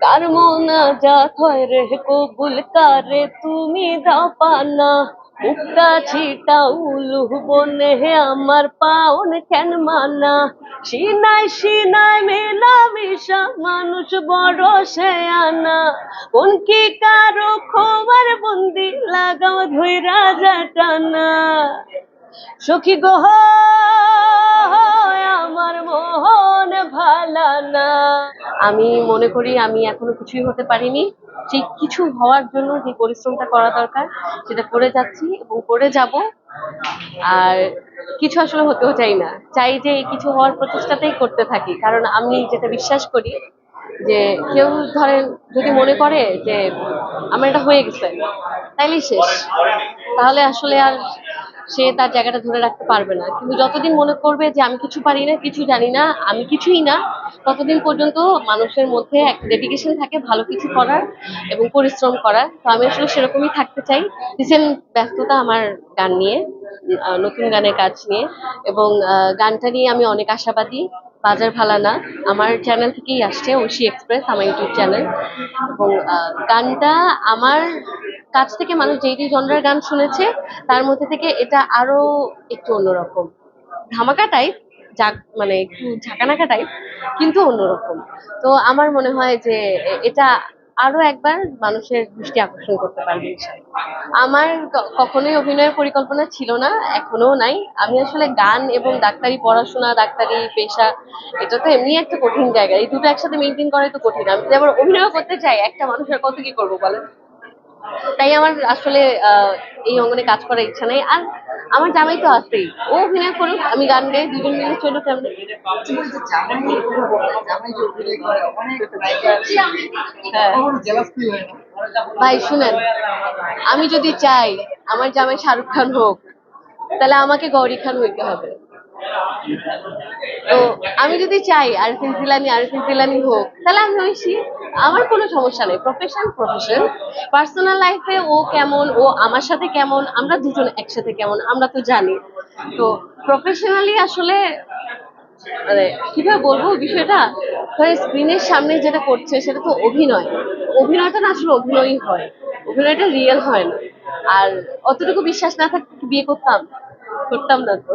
কার মোনাজাত হয় রে কবুল কারে তুমি দাও পানা, মুক্তা ছিটা উলু বনে আমার পাওন কেন মানা। সিনাই সিনাই মেলামেশা মানুষ বড় সে আনা, কোন কি কারো খবর বন্দি লাগাও ধইরা যা টানা। সখী গো আমার মন ভালা না। আমি মনে করি আমি এখনো কিছুই হতে পারিনি, ঠিক কিছু হওয়ার জন্য যে পরিশ্রমটা করা দরকার সেটা করে যাচ্ছি এবং করে যাব। আর কিছু আসলে হতেও চাই না, চাই যে এই কিছু হওয়ার প্রচেষ্টাটাই করতে থাকি, কারণ আমি যেটা বিশ্বাস করি যে কেউ ধরেন যদি মনে করে যে আমার এটা হয়ে গেছে তাইলেই শেষ, তাহলে আসলে আর সে তার জায়গাটা ধরে রাখতে পারবে না। কিন্তু যতদিন মনে করবে যে আমি কিছু পারি না, কিছু জানি না, আমি কিছুই না, ততদিন পর্যন্ত মানুষের মধ্যে একটা ডেডিকেশন থাকে ভালো কিছু করার এবং পরিশ্রম করার। তো আমি আসলে সেরকমই থাকতে চাই। রিসেন্ট ব্যস্ততা আমার গান নিয়ে, নতুন গানের কাজ নিয়ে, এবং গানটা নিয়ে আমি অনেক আশাবাদী। বাজার ভালা না আমার চ্যানেল থেকেই আসছে, ঐশী এক্সপ্রেস আমার ইউটিউব চ্যানেল। এবং গানটা আমার কাছ থেকে মানুষ যেই যেই জনরার গান শুনেছে তার মধ্যে থেকে এটা আরো একটু অন্যরকম, ধামাকা টাইপ, যাক মানে একটু ঝাঁকানাকা টাইপ, কিন্তু অন্যরকম। তো আমার মনে হয় যে এটা আরো একবার মানুষের দৃষ্টি আকর্ষণ করতে পারবে ইনশাআল্লাহ। আমার কখনোই অভিনয়ের পরিকল্পনা ছিল না, এখনো নাই। আমি আসলে গান এবং ডাক্তারি পড়াশোনা, ডাক্তারি পেশা, এটা তো এমনি একটা কঠিন জায়গা, এই দুটো একসাথে মেনটেন করাই তো কঠিন। আমি যদি আবার অভিনয় করতে চাই, একটা মানুষের কত কি করবো বলেন। তাই আমার আসলে এই অঙ্গনে কাজ করার ইচ্ছা নেই। আর আমার জামাই তো আছেই, ও অভিনয় করুক, আমি গান গাই, দুজন মিলে চলুক। আমরা হ্যাঁ ভাই শুনেন, আমি যদি চাই আমার জামাই শাহরুখ খান হোক, তাহলে আমাকে গৌরী খান হইতে হবে। তো আমি যদি চাই আরফিন জিলানি হোক, তাহলে আমি ঐশী। আমার কোনো সমস্যা নেই, প্রফেশন প্রফেশন। পার্সোনাল লাইফে ও কেমন, ও আমার সাথে কেমন, আমরা দুজন একসাথে কেমন আমরা তো জানি। তো প্রফেশনালি আসলে মানে কিভাবে বলবো বিষয়টা, স্ক্রিনের সামনে যেটা করছে সেটা তো অভিনয়। অভিনয়টা না আসলে অভিনয়ই হয়, অভিনয়টা রিয়েল হয় না। আর অতটুকু বিশ্বাস না থাকলে কি বিয়ে করতাম? করতাম না তো।